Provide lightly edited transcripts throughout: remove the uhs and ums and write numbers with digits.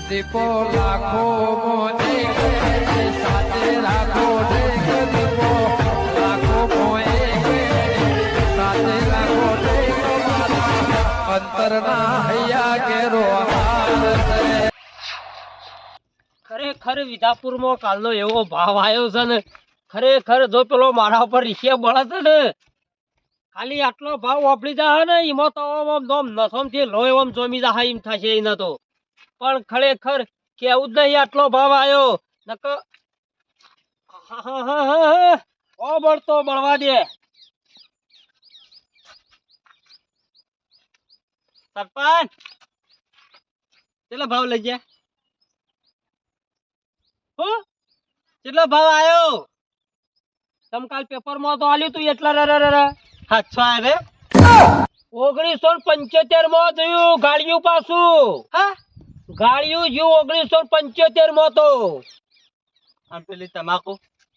દીપો લાખો મોને સાથે રાખો દીપો લાખો મોએ સાથે રાખો અંતરના હૈયા કેરો ખરેખર વિજાપુરમાં કાલનો એવો ભાવ આવ્યો છે ને ખરેખર જો પેલો મારા ઉપર રીસે બળે છે ને ખાલી આટલો ભાવ વાપરી જાય ને એમાં તો નસોમથી લોહી ઓમ જોમી જાય એમ થશે એને તો પણ ખરેખર કેવું જ નહીં આટલો ભાવ આવ્યો નક ઓ બળતો બળવા દે સરપંચ કેટલો ભાવ લઈ ગયા કેટલો ભાવ આવ્યો તમ કાલ પેપર માં તો આલ્યું તું એટલા હાચો રે 1975 માં થયું ગાડીયું પાછું હા ગાડીયું જો 1975 માં તો આમ પેલી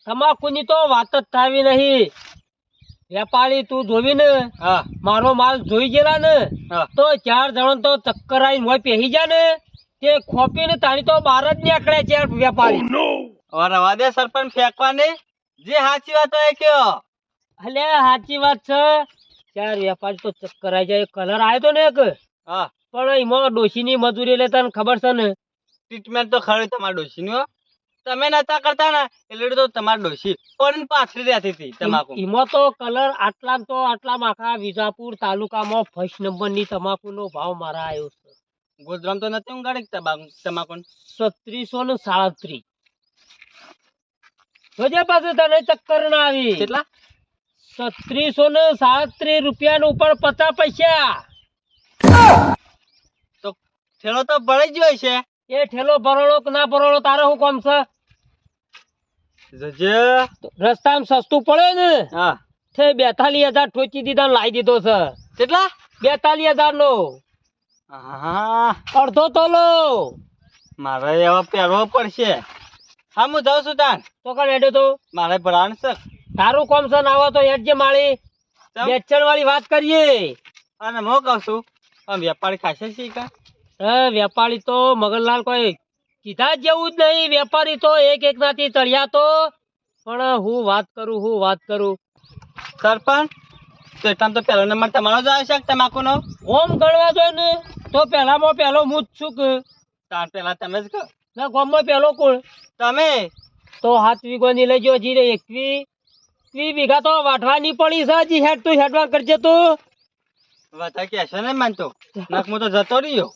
તમાકુ ની તો વાત જ થાવી નહીં વેપારી તું જોવી ને હા મારો માલ જોઈ ગયેલા ને તો 4 જણ તો ચક્કર આવીને હોય પહેરી જાય ને તે ખોપીને તાણી તો બહાર જ નીકળે છે વેપારી રવા દે સરપંચ ફેંકવાની જે સાચી વાત હોય કયો અલે સાચી વાત છે ચાર વેપારી તો ચક્કર આવી જાય કલર આવ્યો તો ને એક હા પણ એમાં ડોશીની મજૂરી લે તને ખબર છે ને ટ્રીટમેન્ટ તો ખરી તમારા ડોશીની તમે નતા કરતા ને એટલે તો તમારી ડોશી પણ પાછળ રહેતી હતી તમાકુ એમાં તો કલર આટલા આખા વિજાપુર તાલુકામાં ફર્સ્ટ નંબર ની તમાકુ નો ભાવ મારા આવ્યો છે ગોજરામ તો નથી ઉગાડી તમાકુ 3637 જોજે પાછું તને ચક્કર ના આવી કેટલા 3637 રૂપિયા ઉપર 50 પૈસા તો ઠેલો તો ભરાઈ ગયો છે એ ઠેલો ભરણો કે ના ભરણો તારે શું કામ છે રસ્તામાં સસ્તું પડે ને હા તે 42000 ઠોચી દીધા લાવી દીધો છે કેટલા 42000 નો હા અડધો તોલો મારે એવા પહેરવો પડશે હા હું જાઉં છું તાન તો કણ હેડ્યો તો મારે ભરાણ છે તારું કોમ છે ને આવો તો હેડ જે માળી બેચણ વાળી વાત કરીએ અને હું કહું છું આમ વેપારી ખાશે છે કા વેપારી તો મગનલાલ કોઈ કીધા જેવું જ નહીં વેપારી તો એક નાથી ચડ્યા તો પણ હું વાત કરું સરપંચ તો એટલામાં તો પહેલો નંબર તમારો જ આવે છે તમાકુ નો ઓમ ગણવા જોઈએ ને તો પહેલામાં પહેલો હું જ છું કે તાર પહેલા તમે જ કહો ના ગામમાં પહેલો કોણ તમે તો 7 વીઘોની લઈ ગયો હજી 21 વીઘા તો વાઢવાની પડી છે હજી હેડ તું હેડવા કરજે તું વાત કે ને માનતો નક હું તો જતો રહ્યો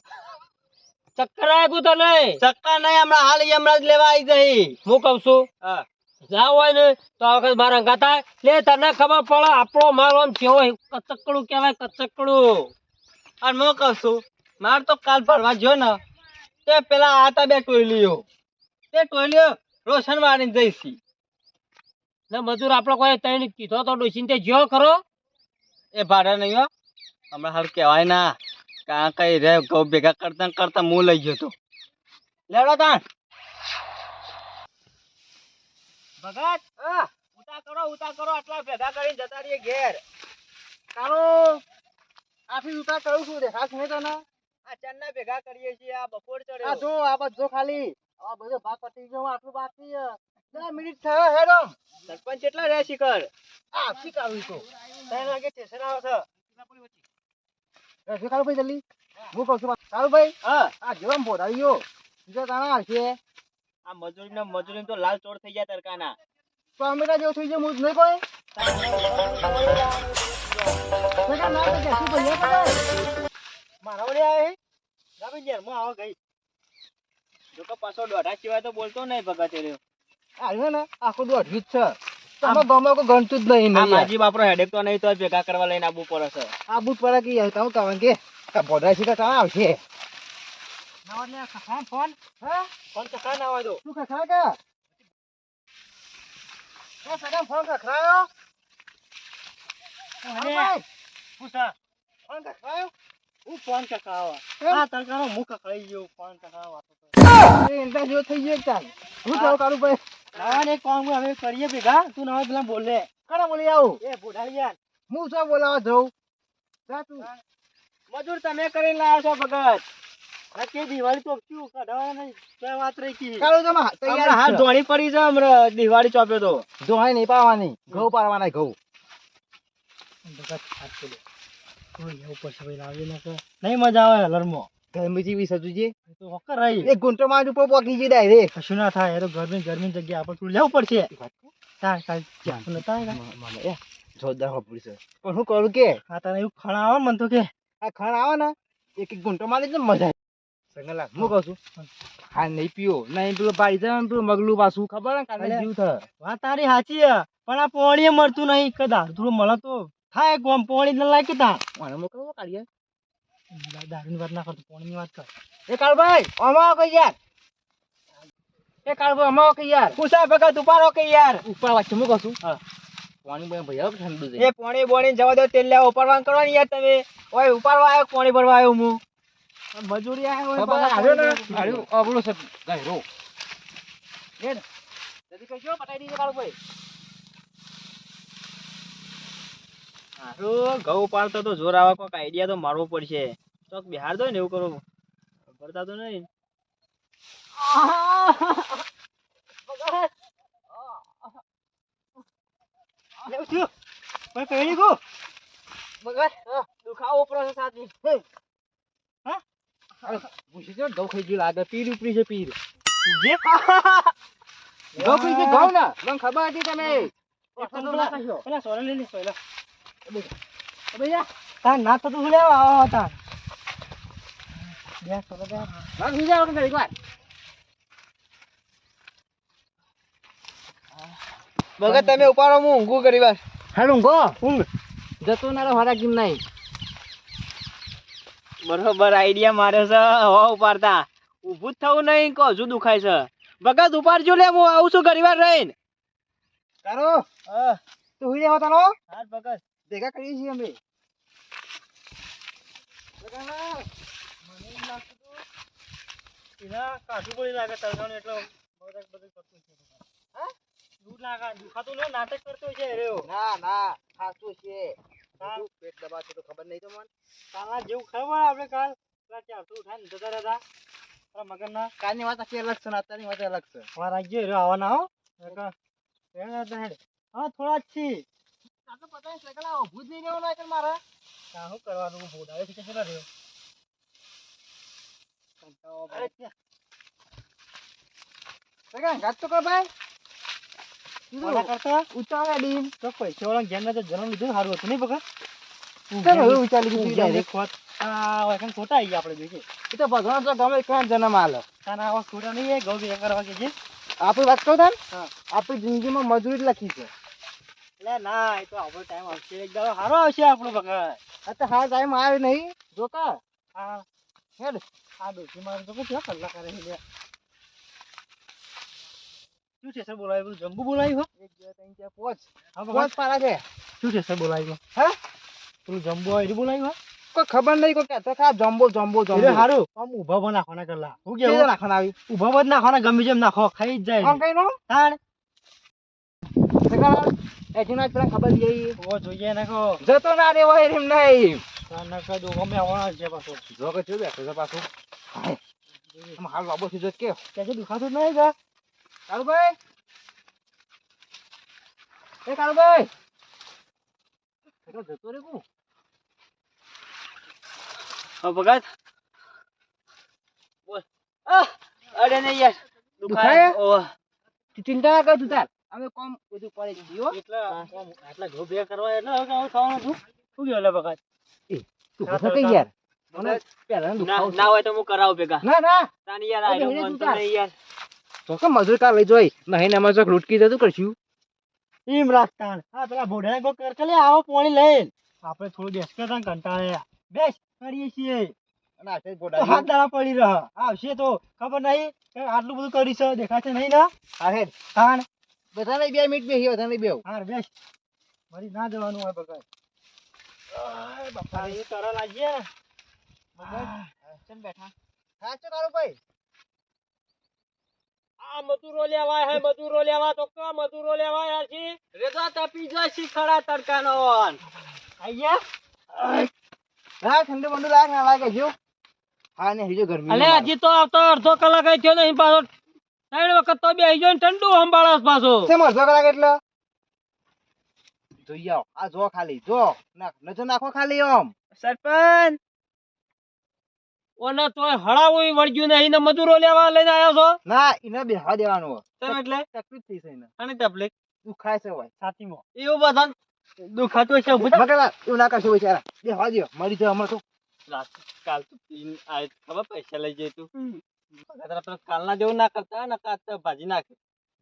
ચક્કર આવ્યું તો નહીં ચક્કર નહીં હમણાં જ લેવા આવી જઈ હું કઉ છું હા જાવ હોય ને તો આ વખત મારા ગાતા લે તને ખબર પડે આપણો માલ આમ કેવો કચકડું કહેવાય કચકડું અને હું કઉ છું માર તો કાલ ભરવા ગયો ને તે પેલા આતા બે ટોયલીઓ રોશન વાળીને જઈશી ને મજૂર આપડે કોઈ તઈને કીધો તો ડોસીને તે જ્યો ખરો એ ભાડે નહીં હો હમણાં હાલ કહેવાય ના કાં કઈ રે ઘઉં ભેગા કરતા હું લઈ ગયો તો લેવડો તાણ ભગત ઉતા કરો આટલા ભેગા કરીને જતા રહીએ ઘેર તારો આથી ઉતા કરું છું દેખાશ નહીં તને આ ચન્ના ભેગા કરીએ છીએ આ બપોર ચડે આ જો આ બધો ખાલી આ બધો ભાગ પતી ગયો આટલું બાકી 10 મિનિટ થયો હેડો સરપંચ કેટલા રહે શિખર આ શિકારું તો 3 વાગે સ્ટેશન આવે છે શિકારું ભાઈ જલ્દી હું કહું છું સારું ભાઈ હા આ જેવા બોડાયો બીજો તાણા આવશે આ મજૂરી તો લાલ ચોર થઈ ગયા તરકાના તો અમેરા જેવું થઈ ગયું હું જ નહીં કોઈ મારા વડે આવે ગાબી યાર હું આવો ગઈ જો કે પાછો દોઢા સિવાય તો બોલતો નહીં ભગત રહ્યો આવ્યો ને આખો દોઢી જ છે તમે ગમે કોઈ ગણતું જ નહીં માજી બાપરો હેડેક તો નહીં તો ભેગા કરવા લઈને આબુ પડે છે આબુ પડે કે યાર તમે કહો કે બોડા સીધા કાં આવશે નવને ખખા ફોન હા ફોન ખખા ના હોય તો તું ખખા કે એ સગા ફોન ખખરાયો અરે પૂછા ફોન ખખરાયો હું ફોન ખખરાવા આ તરકાનો મુખ ખખરાઈ ગયો ફોન ખખરાવા એ ઇન્ટા જો થઈ ગયો ચાલ હું જાવ કાળુ ભાઈ આ ને કોમ હવે કરીએ ભેગા તું નવા પેલા બોલે કરા બોલી આવું એ બોડાલિયા હું શું બોલાવા જાઉં જા તું મજૂર તમે કરીને લાવ્યો છો ભગત આ કે દિવાળી ચોપચ્યું કઢાવવા નહીં તો વાત રહી કી કાળો તમે તૈયાર હાથ ધોણી પડી છે હમણાં દિવાળી ચોપ્યો તો ધોઈ નહીં પાવાની ઘઉં પાડવાના ઘઉં નહીં મજા આવે હલરમાં ગરમી જેવી સજુજી તો હોકર રહી એક ગુંટો માં ઉપર પોકી જઈ ડાયરેક્ટ કશું ના થાય એ તો ગરમી જગ્યા આપણે થોડું લેવું પડશે તાર કાલ ક્યાં નતા મને એ જોરદાર હોપડી છે પણ હું કરું કે આ તને એવું ખણા આવે મન તો કે આ ખાણ આવે ને એક ગુંટો માં એટલે મજા આવે સંગલા હું કહું છું હા નહીં પીવો નહીં પેલું પાડી જાય પેલું મગલું પાછું ખબર ને કાલે જીવ થાય વાત તારી સાચી છે પણ આ પોણીએ મળતું નહીં કદા થોડું મળે તો થાય કોમ પોણી ન લાગે તા મને મોકલો કાઢીએ દારૂની વાત ના કરતો પોણીની વાત કર એ કાળભાઈ અમાવો કે યાર એ કાળભાઈ અમાવો કે યાર પૂછા ભગત ઉપાડો કે યાર ઉપર વાત છે હું કહું છું હા પાણી ભાઈ ભૈયા ઠંડુ છે એ પોણી બોણી જવા દો તેલ લેવા ઉપાડવાનું કરવાની યાર તમે ઓય ઉપાડવા આવ્યો પોણી ભરવા આવ્યો હું મજૂરી આવ્યો આવ્યો ને આવ્યો અબળો છે ગાયરો એ જલ્દી કરજો પટાઈ દીજો કાળભાઈ ઘઉં પાડતો તો જોર આવે કોઈક આઈડિયા તો મારવો પડશે ચોક બિહાર દો ને એવું કરો ભરતા તો નહીં દુખાવો ઉપરો છે સાચી પૂછી જો ઘઉં ખાઈ ગયું લાગે પીર ઉપરી છે પીર જે ઘઉં ખાઈ ગયું ઘઉં ને મને ખબર હતી તમે પેલા સોલા લઈ લે સોલા ભૈયા તાર ના થતું શું લેવા આવો હતા બે સોલા બે વાત થઈ જાવ કે એકવાર ભગત તમે ઉપાડો હું ઊંઘું કરી વાર હાલ ઊંઘો ઊંઘ જતો નારો હરા કેમ નહીં બરોબર આઈડિયા મારે છે હવા ઉપાડતા ઊભું જ થવું નહીં કો હજુ દુખાય છે ભગત ઉપાડજો લે હું આવું છું ઘણી વાર રહીને કારો તું હુઈ જાવ તારો હા ભગત ભેગા કરીએ છીએ અમે એના કાઢું પડી લાગે તરગાનું એટલે બધું કરતું છે હા દૂધ લાગે દુખાતું ને નાટક કરતો છે રેયો ના ના ખાતું છે પેટ દબાશે તો ખબર નહીં તો મને તારા જેવું ખબર આપણે કાલ પેલા ચારસો ઉઠાઈને જતા રહેતા તારા મગનના કાલની વાત આખી અલગ છે ને અત્યારની વાત અલગ છે વાર રાખજો રે આવવાના હો હા થોડા જ છી આ તો પતા નહીં સગલા ઊભું જ નહીં રહેવાનું કે મારે શું કરવાનું બોડાવે છે કે કેટલા રહ્યો અરે સગા ગાત તો કર ભાઈ ઓલા કરતા ઉતાવળા ડીમ તો પૈસા વાળા ઘેર ના જન્મ લીધો સારું હતું નહીં બકા ચાલો હવે વિચારી લીધું ડાયરેક્ટ ખોટા આવી ગયા આપણે જોઈએ એ તો ભગવાન તો ગમે ક્યાં જન્મ આલે તાના આવા ખોટા નહીં ગૌ બે કરવા કે જે આપણે વાત કહો તાન હા આપણી જિંદગીમાં મજૂરી જ લખી છે એટલે ના એ તો આપણો ટાઈમ આવશે એક દાડો સારો આવશે આપણો બકા આ તો હા ટાઈમ આવ્યો નહીં જોકા હા હેડ આ ડોસી મારે તો કેટલા કલાક કરે છે શું છે સર બોલાવ્યું જંબુ બોલાવ્યું 1 2 3 4 5 હા પાંચ પારા છે શું છે સર બોલાવ્યું હા પેલું જંબુ આવ્યું બોલાવ્યું કોઈ ખબર નહીં કોઈ કહેતા ખા જમ્બો જમ્બો એટલે જમ્બો સારું આમ ઊભા બન નાખવાના કલા હું કેવું કેવું નાખવાના આવી ઊભા બન નાખવાના ગમે જેમ નાખો ખાઈ જ જાય આમ કઈ નો તાણ સગા એજીનો જ પેલા ખબર ગઈ ઓ જોઈએ નાખો જતો ના રે હોય એમ નહીં તાણ નાખો દો ગમે આવવાના છે પાછો જો કે બેઠો છે પાછું આમ હાલ બાબો થી જોત કે ક્યાંથી દુખાતું જ નહીં કા કાળુભાઈ એ કાળુભાઈ જતો રે કુ ભગત બોલ અરે નહીં યાર દુખાય? ઓહ તું ચિંતા ના કર તું તાર અમે કોમ બધું પડે દીધું એટલા આટલા ઘઉં ભેગા કરવા એટલે હવે આવું થવાનું છું શું ગયો લે ભગત તું ભગત કઈ યાર મને પહેલા દુખાવો ના હોય તો હું કરાવું ભેગા ના ના તાની યાર ઓકે, આયરો હેને મન તું તો તાર. નહીં યાર તો કે મજૂર કા લઈ જોઈ નહીં ને મજૂર લૂટકી જતું કરશું એમ રાખતા હા પેલા ભોડાને કો કર કે આવો પાણી લઈને આપણે થોડું બેસ કે તને કંટાળે બેસ કરીએ છીએ અને આટલે તો ગોડા હાથ દાડા પડી રહ આવશે તો ખબર નહીં કે આટલું બધું કરી છે દેખાશે નહીં ના હા હેડ તાણ બધાને 2 મિનિટ બેહી બધાને બેવ હાર બેસ મારી ના જવાનું હોય બગડ બાપા એ તારા લાગીએ ચલ બેઠા હા ચો કાળુભાઈ આ મજૂરો લેવાય હે મજૂરો લેવા તો કા મજૂરો લેવાય આછી રેદા તપી જાય શીખડા તડકાનો આયા હા ઠંડુ બંડુ લાગ ના લાગે જો હા ને હીજો ગરમી અલે હજી તો આવતો અડધો કલાક આઈ થયો નહીં પાછો 3 વખત તો બેહી ગયો ને ઠંડુ સંભાળસ પાછો શેમ અડધો કલાક એટલે જોઈ આવો આ જો ખાલી જો નજર નાખો ખાલી આમ સરપંચ ઓને તોય હળાવું વળગ્યું નહીં ને મજૂરો લેવા લઈને આવ્યો છો ના એને બેહવા દેવાનો તેમ એટલે તકલીફ થઈ છે એને આની તકલીફ દુખાય છે હોય છાતીમાં એવું બધા દુખાતું છે મગલા એવું ના કરશો બિચારા બેહવા દો મળી જાય અમાર તો કાલ તો ખબર પૈસા લઈ જાય તું કાલના જેવું ના કરતા ને કાલ તો ભાજી નાખે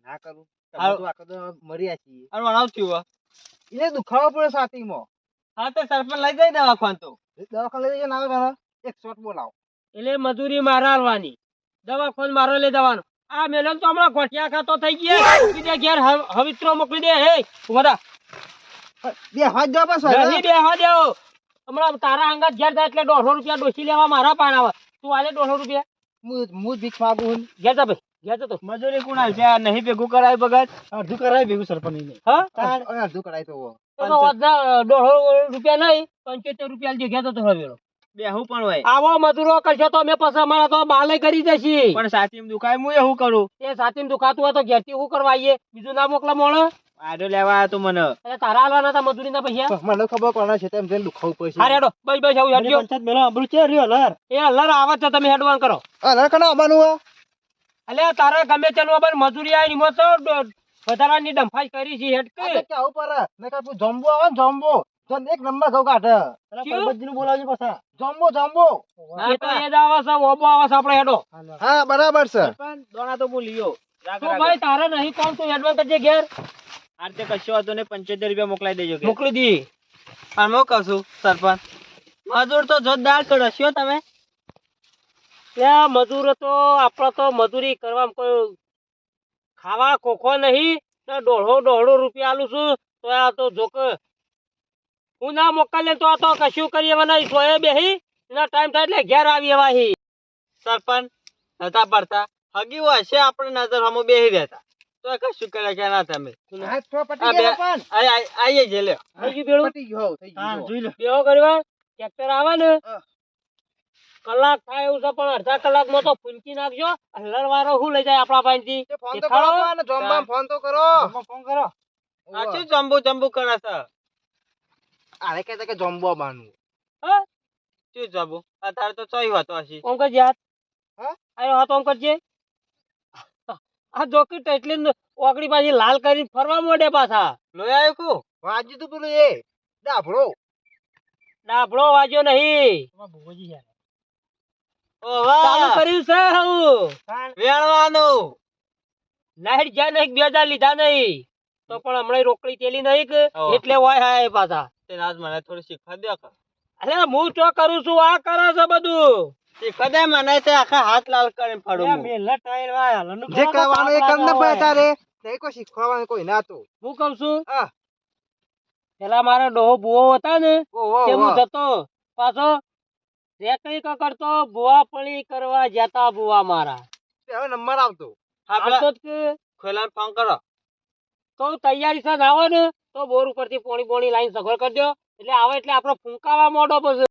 ના કરું હારું. તમે તો આખો તો મર્યા છીએ અને વણાવ થયું એને દુખાવો પડે છાતીમાં હા તો સરપંચ લઈ જાય દવાખાન તો દવાખાને લઈ જઈને આવે તારા એક શોટ બોલાવો એટલે મજૂરી મારા આલવાની દવાખાન મારો લઈ જવાનો આ મેલન તો હમણાં ગોઠિયા ખાતો થઈ ગયા બીજા ઘેર હવિત્રો મોકલી દે હે ઉભા બેહવા જ દો પાછો નહીં બેહવા દેવો હમણાં તારા અંગત ઘેર જાય એટલે 150 રૂપિયા ડોસી લેવા મારા પાણાવા તું આલે 150 રૂપિયા હું ભીખ માગું ઘેર જા ભાઈ ઘેર જા તો મજૂરી કોણ હાલ છે નહીં ભેગું કરાય બગત અડધું કરાય ભેગું સરપંચ હા અડધું કરાય તો તો વધના 150 રૂપિયા નહીં 75 રૂપિયા આલજે ઘેર જતો હવેલો બેહું પણ હોય આવો મજૂરો કરશો તો અમે પછી અમારા તો બાલે કરી જશી પણ સાચી દુખાય હું એવું કરું એ સાચીને દુખાતું હોય તો ઘેરથી શું કરવા આવીએ બીજું ના મોકલા મોણો આડો લેવા આવ્યો તો મને એટલે તારા આલવાના હતા મજૂરીના પૈસા મને ખબર કોના છે તેમ જેને દુખાવું પડશે હા રેડો બસ બસ આવું હેડજો પંચાયત મેલો આબરૂ છે રહ્યો લર એ હલર આવે છે તમે હેડવાન કરો લર કના આવવાનું એટલે તારે ગમે તેનું અબર મજૂરી આવી એમાં તો વધારાની ડંફાઈ કરી છે હેડ કે કે આવું પર નકર તું જમ્બો આવે ને જમ્બો જન એક નંબર ઘઉં કાઢે ક્યું? પરબતજીનું બોલાવજો પાછા જમ્બો જમ્બો એ તો એ જ આવે છે ઓબો આવે છે આપણે હેડો હા બરાબર છે દોણા તો બોલીયો તો ભાઈ તારે નહીં કોણ તું હેડવાન કરજે ઘેર આરતે કશો હતો ને 75 રૂપિયા મોકલાઈ દેજો મોકલી દી પણ હું કહું છું સરપંચ મજૂર તો જોરદાર કરશો તમે ત્યાં મજૂર તો આપણે તો મજૂરી કરવામાં કોઈ ખાવા કોખો નહીં ને 150 રૂપિયા આલું છું તો આ તો જોક હું ના મોકલે તો આ તો કશું કરીએ નહીં સોએ બેહી ના ટાઈમ થાય એટલે ઘેર આવી એવાહી સરપંચ નતા પડતા હગી હોય છે આપણે નજર હમો બેહી રહેતા તો કશું કરે કે ના તમે આઈએ જે લે થઈ ગયું બેડું પટી ગયો થઈ હા, ગયો જોઈ લો બેહો કરવા ટ્રેક્ટર આવે ને કલાક થાય એવું છે પણ અડધા કલાકમાં તો ફૂંકી નાખજો હલર વાળો શું લઈ જાય આપણા પાસેથી ફોન તો દેખાડો. કરો ને જોમ્બા ફોન તો કરો ફોન કરો આ શું જમ્બો જમ્બો કરે છે આરે કહેતા કે જમ્બો બાનું હા શું જમ્બો આ તારે તો ચોઈ વાતો હશે ઓમ કરજે હાથ હા? આયો હાથ ઓમ કરજે આ જોકી ટેટલી ઓગળી પાછી લાલ કરીને ફરવા મોડે પાછા લોય આવ્યો કો વાજી તું પેલું એ ડાભળો ડાભળો વાજ્યો નહીં ચાલુ કર્યું છે હું વેણવાનું લાઈટ જ્યાં નહીં 2000 લીધા નહીં તો પણ હમણાં રોકડી તેલી નહીં કે ઓહો. એટલે હોય હાય પાછા તે આજ મને થોડું શીખવા દે અલે હું તો કરું છું આ કરે છે બધું શીખવા દે મને તે આખા હાથ લાલ કરીને ફાડું જે કરવાનું એ કર ને ભાઈ તારે તે કોઈ શીખવાનું કોઈ ના તો હું કઉ છું હા. પેલા મારા ડોહો ભૂવો હતા ને ઓહો તે હું જતો પાછો રેકડી કરતો ભૂવા પળી કરવા જતા ભૂવા મારા હવે નંબર આવતો આવતો જ કે ખોલાને ફોન કરો તો તૈયારી સાથે આવો ને તો બોર ઉપરથી પોણી લાઈન સગવડ કરજો એટલે આવે એટલે આપણો ફૂંકાવા મોડો પછી